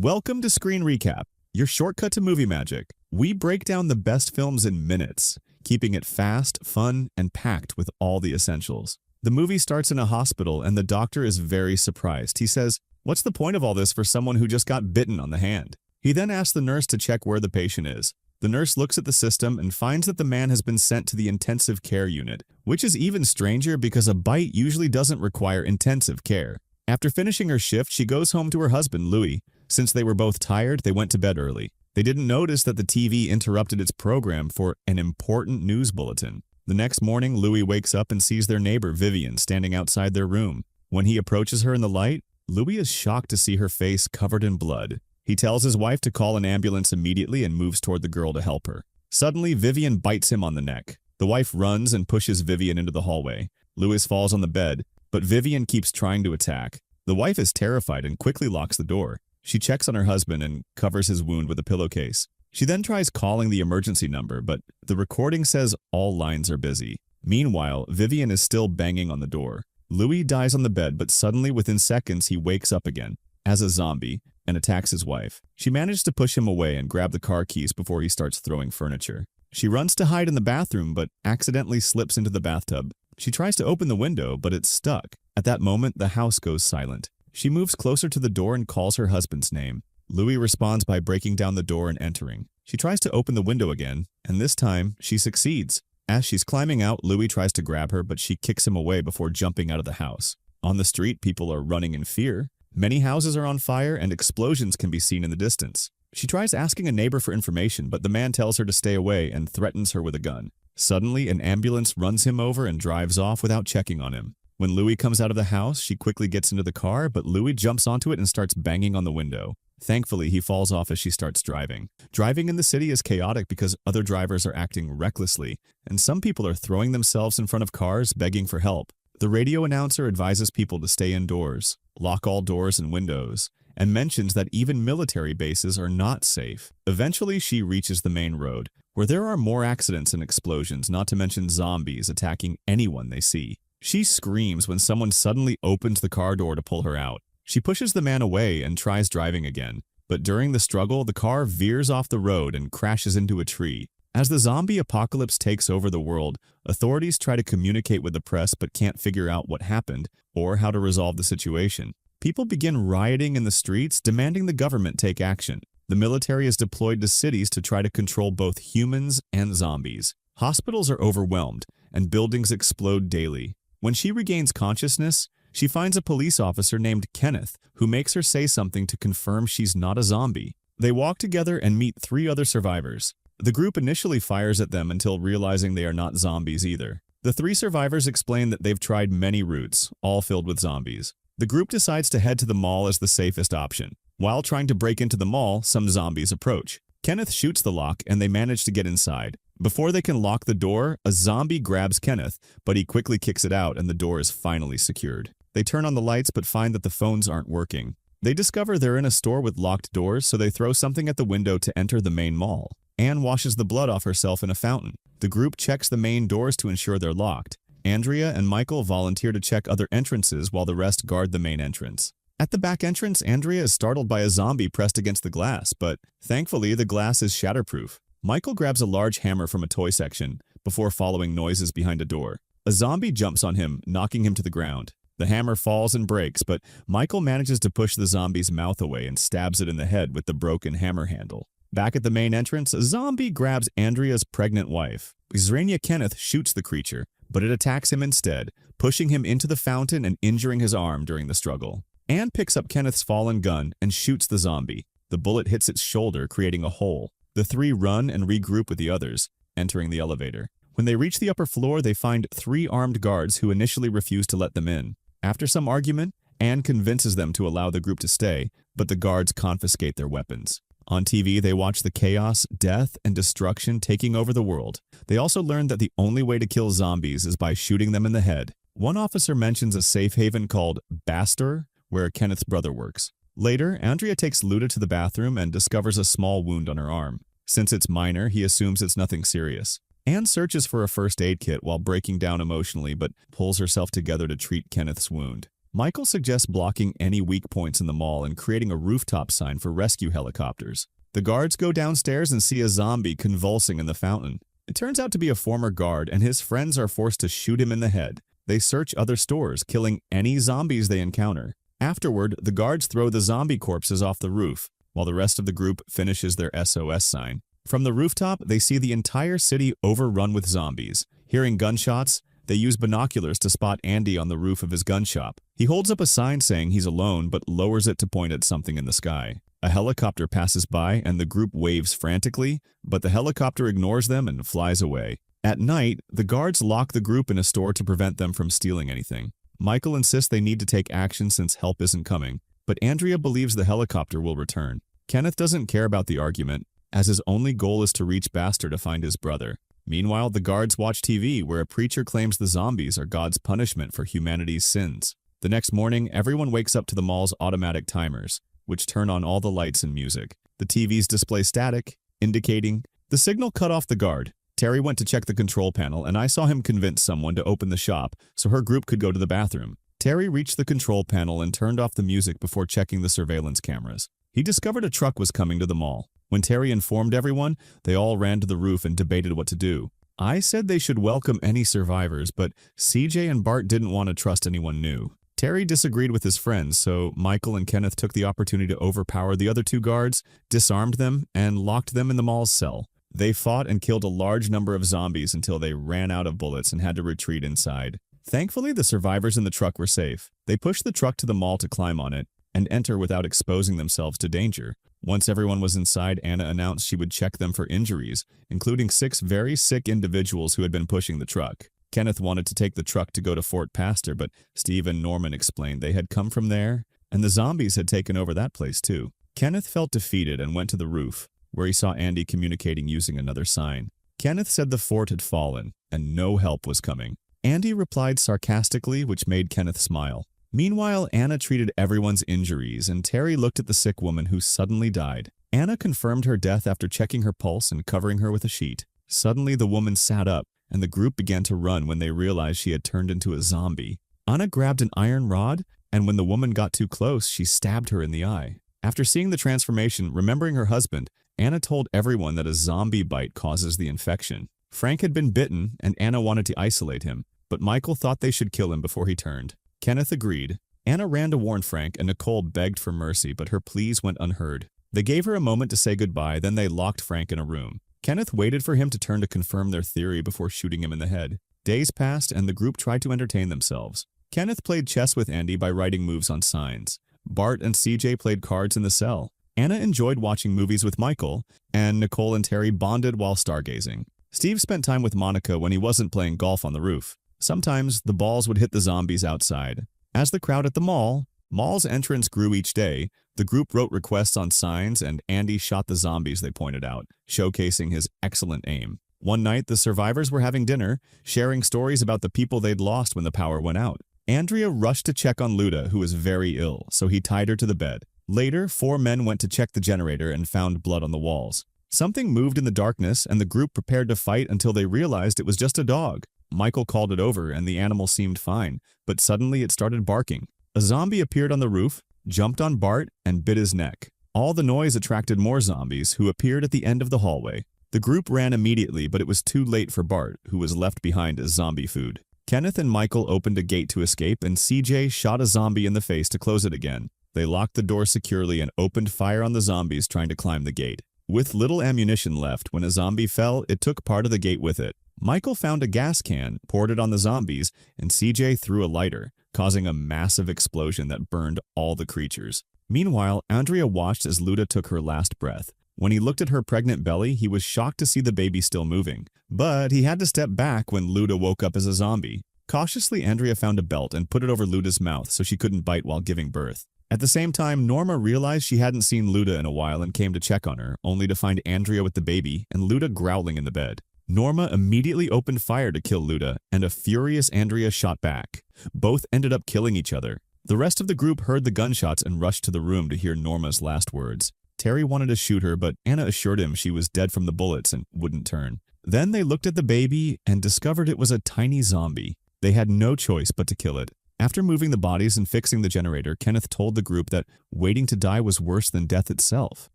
Welcome to Screen Recap, your shortcut to movie magic. We break down the best films in minutes, keeping it fast, fun, and packed with all the essentials. The movie starts in a hospital and the doctor is very surprised. He says, "What's the point of all this for someone who just got bitten on the hand?" He then asks the nurse to check where the patient is. The nurse looks at the system and finds that the man has been sent to the intensive care unit, which is even stranger because a bite usually doesn't require intensive care. After finishing her shift, she goes home to her husband, Louis. Since they were both tired, they went to bed early. They didn't notice that the TV interrupted its program for an important news bulletin. The next morning, Louis wakes up and sees their neighbor, Vivian, standing outside their room. When he approaches her in the light, Louis is shocked to see her face covered in blood. He tells his wife to call an ambulance immediately and moves toward the girl to help her. Suddenly, Vivian bites him on the neck. The wife runs and pushes Vivian into the hallway. Louis falls on the bed, but Vivian keeps trying to attack. The wife is terrified and quickly locks the door. She checks on her husband and covers his wound with a pillowcase. She then tries calling the emergency number, but the recording says all lines are busy. Meanwhile, Vivian is still banging on the door. Louis dies on the bed, but suddenly within seconds he wakes up again, as a zombie, and attacks his wife. She manages to push him away and grab the car keys before he starts throwing furniture. She runs to hide in the bathroom, but accidentally slips into the bathtub. She tries to open the window, but it's stuck. At that moment, the house goes silent. She moves closer to the door and calls her husband's name. Louis responds by breaking down the door and entering. She tries to open the window again, and this time, she succeeds. As she's climbing out, Louis tries to grab her, but she kicks him away before jumping out of the house. On the street, people are running in fear. Many houses are on fire, and explosions can be seen in the distance. She tries asking a neighbor for information, but the man tells her to stay away and threatens her with a gun. Suddenly, an ambulance runs him over and drives off without checking on him. When Louis comes out of the house, she quickly gets into the car, but Louis jumps onto it and starts banging on the window. Thankfully, he falls off as she starts driving. Driving in the city is chaotic because other drivers are acting recklessly, and some people are throwing themselves in front of cars begging for help. The radio announcer advises people to stay indoors, lock all doors and windows, and mentions that even military bases are not safe. Eventually, she reaches the main road, where there are more accidents and explosions, not to mention zombies attacking anyone they see. She screams when someone suddenly opens the car door to pull her out. She pushes the man away and tries driving again, but during the struggle, the car veers off the road and crashes into a tree. As the zombie apocalypse takes over the world, authorities try to communicate with the press but can't figure out what happened or how to resolve the situation. People begin rioting in the streets, demanding the government take action. The military is deployed to cities to try to control both humans and zombies. Hospitals are overwhelmed, and buildings explode daily. When she regains consciousness, she finds a police officer named Kenneth who makes her say something to confirm she's not a zombie. They walk together and meet 3 other survivors. The group initially fires at them until realizing they are not zombies either. The 3 survivors explain that they've tried many routes, all filled with zombies. The group decides to head to the mall as the safest option. While trying to break into the mall, some zombies approach. Kenneth shoots the lock and they manage to get inside. Before they can lock the door, a zombie grabs Kenneth, but he quickly kicks it out and the door is finally secured. They turn on the lights but find that the phones aren't working. They discover they're in a store with locked doors, so they throw something at the window to enter the main mall. Anne washes the blood off herself in a fountain. The group checks the main doors to ensure they're locked. Andrea and Michael volunteer to check other entrances while the rest guard the main entrance. At the back entrance, Andrea is startled by a zombie pressed against the glass, but thankfully the glass is shatterproof. Michael grabs a large hammer from a toy section before following noises behind a door. A zombie jumps on him, knocking him to the ground. The hammer falls and breaks, but Michael manages to push the zombie's mouth away and stabs it in the head with the broken hammer handle. Back at the main entrance, a zombie grabs Andrea's pregnant wife. Xrania Kenneth shoots the creature, but it attacks him instead, pushing him into the fountain and injuring his arm during the struggle. Anne picks up Kenneth's fallen gun and shoots the zombie. The bullet hits its shoulder, creating a hole. The 3 run and regroup with the others, entering the elevator. When they reach the upper floor, they find 3 armed guards who initially refuse to let them in. After some argument, Anne convinces them to allow the group to stay, but the guards confiscate their weapons. On TV, they watch the chaos, death, and destruction taking over the world. They also learn that the only way to kill zombies is by shooting them in the head. One officer mentions a safe haven called Bastor, where Kenneth's brother works. Later, Andrea takes Luda to the bathroom and discovers a small wound on her arm. Since it's minor, he assumes it's nothing serious. Anne searches for a first aid kit while breaking down emotionally, but pulls herself together to treat Kenneth's wound. Michael suggests blocking any weak points in the mall and creating a rooftop sign for rescue helicopters. The guards go downstairs and see a zombie convulsing in the fountain. It turns out to be a former guard, and his friends are forced to shoot him in the head. They search other stores, killing any zombies they encounter. Afterward, the guards throw the zombie corpses off the roof, while the rest of the group finishes their SOS sign. From the rooftop, they see the entire city overrun with zombies. Hearing gunshots, they use binoculars to spot Andy on the roof of his gun shop. He holds up a sign saying he's alone, but lowers it to point at something in the sky. A helicopter passes by and the group waves frantically, but the helicopter ignores them and flies away. At night, the guards lock the group in a store to prevent them from stealing anything. Michael insists they need to take action since help isn't coming, but Andrea believes the helicopter will return. Kenneth doesn't care about the argument, as his only goal is to reach Baxter to find his brother. Meanwhile, the guards watch TV, where a preacher claims the zombies are God's punishment for humanity's sins. The next morning, everyone wakes up to the mall's automatic timers, which turn on all the lights and music. The TVs display static, indicating the signal cut off the guard. Terry went to check the control panel, and I saw him convince someone to open the shop so her group could go to the bathroom. Terry reached the control panel and turned off the music before checking the surveillance cameras. He discovered a truck was coming to the mall. When Terry informed everyone, they all ran to the roof and debated what to do. I said they should welcome any survivors, but CJ and Bart didn't want to trust anyone new. Terry disagreed with his friends, so Michael and Kenneth took the opportunity to overpower the other two guards, disarmed them, and locked them in the mall's cell. They fought and killed a large number of zombies until they ran out of bullets and had to retreat inside. Thankfully, the survivors in the truck were safe. They pushed the truck to the mall to climb on it and enter without exposing themselves to danger. Once everyone was inside, Anna announced she would check them for injuries, including 6 very sick individuals who had been pushing the truck. Kenneth wanted to take the truck to go to Fort Pastor, but Steve and Norman explained they had come from there, and the zombies had taken over that place too. Kenneth felt defeated and went to the roof, where he saw Andy communicating using another sign. Kenneth said the fort had fallen, and no help was coming. Andy replied sarcastically, which made Kenneth smile. Meanwhile, Anna treated everyone's injuries, and Terry looked at the sick woman who suddenly died. Anna confirmed her death after checking her pulse and covering her with a sheet. Suddenly, the woman sat up, and the group began to run when they realized she had turned into a zombie. Anna grabbed an iron rod, and when the woman got too close, she stabbed her in the eye. After seeing the transformation, remembering her husband, Anna told everyone that a zombie bite causes the infection. Frank had been bitten, and Anna wanted to isolate him, but Michael thought they should kill him before he turned. Kenneth agreed. Anna ran to warn Frank, and Nicole begged for mercy, but her pleas went unheard. They gave her a moment to say goodbye, then they locked Frank in a room. Kenneth waited for him to turn to confirm their theory before shooting him in the head. Days passed, and the group tried to entertain themselves. Kenneth played chess with Andy by writing moves on signs. Bart and CJ played cards in the cell. Anna enjoyed watching movies with Michael, and Nicole and Terry bonded while stargazing. Steve spent time with Monica when he wasn't playing golf on the roof. Sometimes, the balls would hit the zombies outside. As the crowd at the mall's entrance grew each day, the group wrote requests on signs, and Andy shot the zombies they pointed out, showcasing his excellent aim. One night, the survivors were having dinner, sharing stories about the people they'd lost when the power went out. Andrea rushed to check on Luda, who was very ill, so he tied her to the bed. Later, 4 men went to check the generator and found blood on the walls. Something moved in the darkness, and the group prepared to fight until they realized it was just a dog. Michael called it over, and the animal seemed fine, but suddenly it started barking. A zombie appeared on the roof, jumped on Bart, and bit his neck. All the noise attracted more zombies, who appeared at the end of the hallway. The group ran immediately, but it was too late for Bart, who was left behind as zombie food. Kenneth and Michael opened a gate to escape, and CJ shot a zombie in the face to close it again. They locked the door securely and opened fire on the zombies trying to climb the gate. With little ammunition left, when a zombie fell, it took part of the gate with it. Michael found a gas can, poured it on the zombies, and CJ threw a lighter, causing a massive explosion that burned all the creatures. Meanwhile, Andrea watched as Luda took her last breath. When he looked at her pregnant belly, he was shocked to see the baby still moving. But he had to step back when Luda woke up as a zombie. Cautiously, Andrea found a belt and put it over Luda's mouth so she couldn't bite while giving birth. At the same time, Norma realized she hadn't seen Luda in a while and came to check on her, only to find Andrea with the baby and Luda growling in the bed. Norma immediately opened fire to kill Luda, and a furious Andrea shot back. Both ended up killing each other. The rest of the group heard the gunshots and rushed to the room to hear Norma's last words. Terry wanted to shoot her, but Anna assured him she was dead from the bullets and wouldn't turn. Then they looked at the baby and discovered it was a tiny zombie. They had no choice but to kill it. After moving the bodies and fixing the generator, Kenneth told the group that waiting to die was worse than death itself.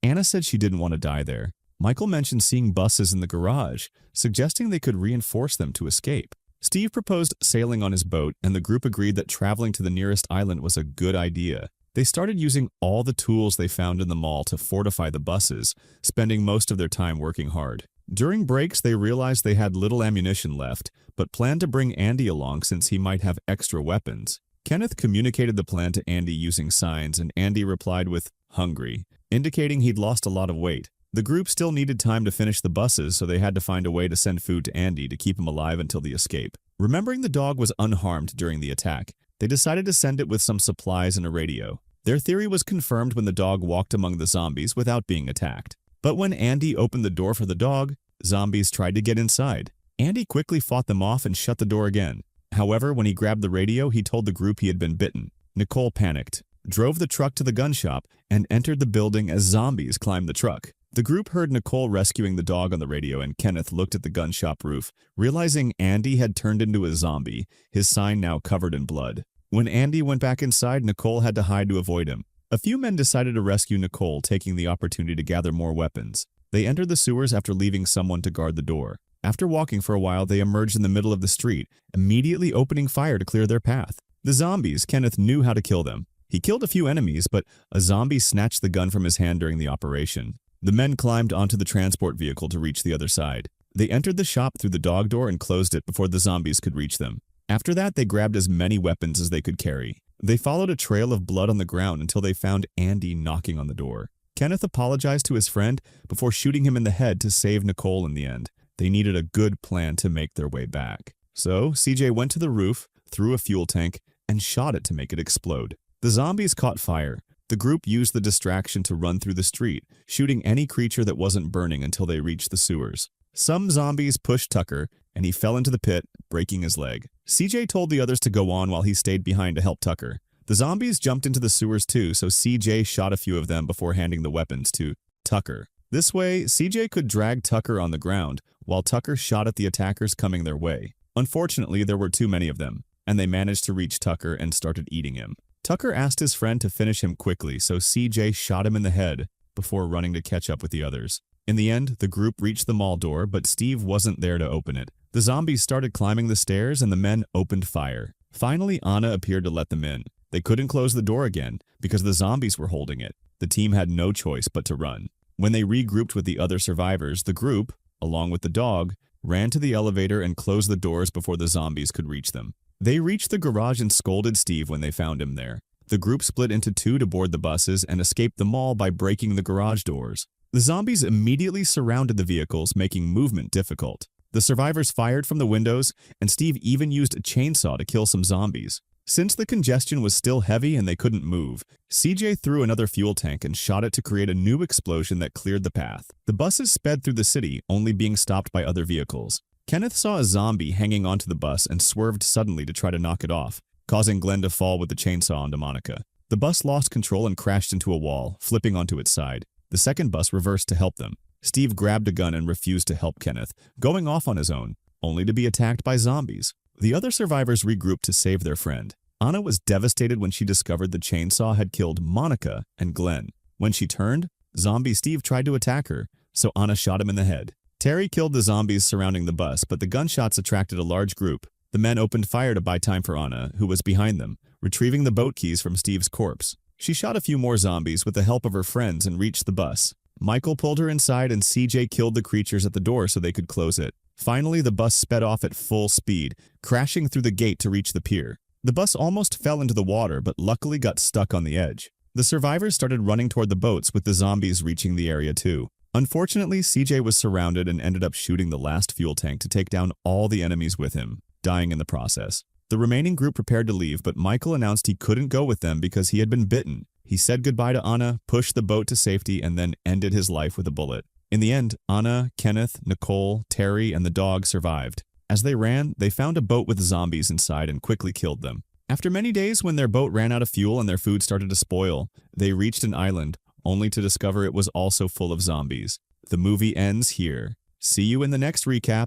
Anna said she didn't want to die there. Michael mentioned seeing buses in the garage, suggesting they could reinforce them to escape. Steve proposed sailing on his boat, and the group agreed that traveling to the nearest island was a good idea. They started using all the tools they found in the mall to fortify the buses, spending most of their time working hard. During breaks, they realized they had little ammunition left, but planned to bring Andy along since he might have extra weapons. Kenneth communicated the plan to Andy using signs, and Andy replied with "hungry," indicating he'd lost a lot of weight. The group still needed time to finish the buses, so they had to find a way to send food to Andy to keep him alive until the escape. Remembering the dog was unharmed during the attack, they decided to send it with some supplies and a radio. Their theory was confirmed when the dog walked among the zombies without being attacked. But when Andy opened the door for the dog, zombies tried to get inside. Andy quickly fought them off and shut the door again. However, when he grabbed the radio, he told the group he had been bitten. Nicole panicked, drove the truck to the gun shop, and entered the building as zombies climbed the truck. The group heard Nicole rescuing the dog on the radio, and Kenneth looked at the gun shop roof, realizing Andy had turned into a zombie, his sign now covered in blood. When Andy went back inside, Nicole had to hide to avoid him. A few men decided to rescue Nicole, taking the opportunity to gather more weapons. They entered the sewers after leaving someone to guard the door. After walking for a while, they emerged in the middle of the street, immediately opening fire to clear their path. The zombies, Kenneth knew how to kill them. He killed a few enemies, but a zombie snatched the gun from his hand during the operation. The men climbed onto the transport vehicle to reach the other side. They entered the shop through the dog door and closed it before the zombies could reach them. After that, they grabbed as many weapons as they could carry. They followed a trail of blood on the ground until they found Andy knocking on the door. Kenneth apologized to his friend before shooting him in the head to save Nicole in the end. They needed a good plan to make their way back. So, CJ went to the roof, threw a fuel tank, and shot it to make it explode. The zombies caught fire. The group used the distraction to run through the street, shooting any creature that wasn't burning until they reached the sewers. Some zombies pushed Tucker, and he fell into the pit, breaking his leg. CJ told the others to go on while he stayed behind to help Tucker. The zombies jumped into the sewers too, so CJ shot a few of them before handing the weapons to Tucker. This way, CJ could drag Tucker on the ground, while Tucker shot at the attackers coming their way. Unfortunately, there were too many of them, and they managed to reach Tucker and started eating him. Tucker asked his friend to finish him quickly, so CJ shot him in the head before running to catch up with the others. In the end, the group reached the mall door, but Steve wasn't there to open it. The zombies started climbing the stairs, and the men opened fire. Finally, Anna appeared to let them in. They couldn't close the door again because the zombies were holding it. The team had no choice but to run. When they regrouped with the other survivors, the group, along with the dog, ran to the elevator and closed the doors before the zombies could reach them. They reached the garage and scolded Steve when they found him there. The group split into two to board the buses and escaped the mall by breaking the garage doors. The zombies immediately surrounded the vehicles, making movement difficult. The survivors fired from the windows, and Steve even used a chainsaw to kill some zombies. Since the congestion was still heavy and they couldn't move, CJ threw another fuel tank and shot it to create a new explosion that cleared the path. The buses sped through the city, only being stopped by other vehicles. Kenneth saw a zombie hanging onto the bus and swerved suddenly to try to knock it off, causing Glenn to fall with the chainsaw onto Monica. The bus lost control and crashed into a wall, flipping onto its side. The second bus reversed to help them. Steve grabbed a gun and refused to help Kenneth, going off on his own, only to be attacked by zombies. The other survivors regrouped to save their friend. Anna was devastated when she discovered the chainsaw had killed Monica and Glenn. When she turned, zombie Steve tried to attack her, so Anna shot him in the head. Terry killed the zombies surrounding the bus, but the gunshots attracted a large group. The men opened fire to buy time for Anna, who was behind them, retrieving the boat keys from Steve's corpse. She shot a few more zombies with the help of her friends and reached the bus. Michael pulled her inside and CJ killed the creatures at the door so they could close it. Finally, the bus sped off at full speed, crashing through the gate to reach the pier. The bus almost fell into the water, but luckily got stuck on the edge. The survivors started running toward the boats, with the zombies reaching the area too. Unfortunately, CJ was surrounded and ended up shooting the last fuel tank to take down all the enemies with him, dying in the process. The remaining group prepared to leave, but Michael announced he couldn't go with them because he had been bitten. He said goodbye to Anna, pushed the boat to safety, and then ended his life with a bullet. In the end, Anna, Kenneth, Nicole, Terry, and the dog survived. As they ran, they found a boat with zombies inside and quickly killed them. After many days, when their boat ran out of fuel and their food started to spoil, they reached an island, only to discover it was also full of zombies. The movie ends here. See you in the next recap.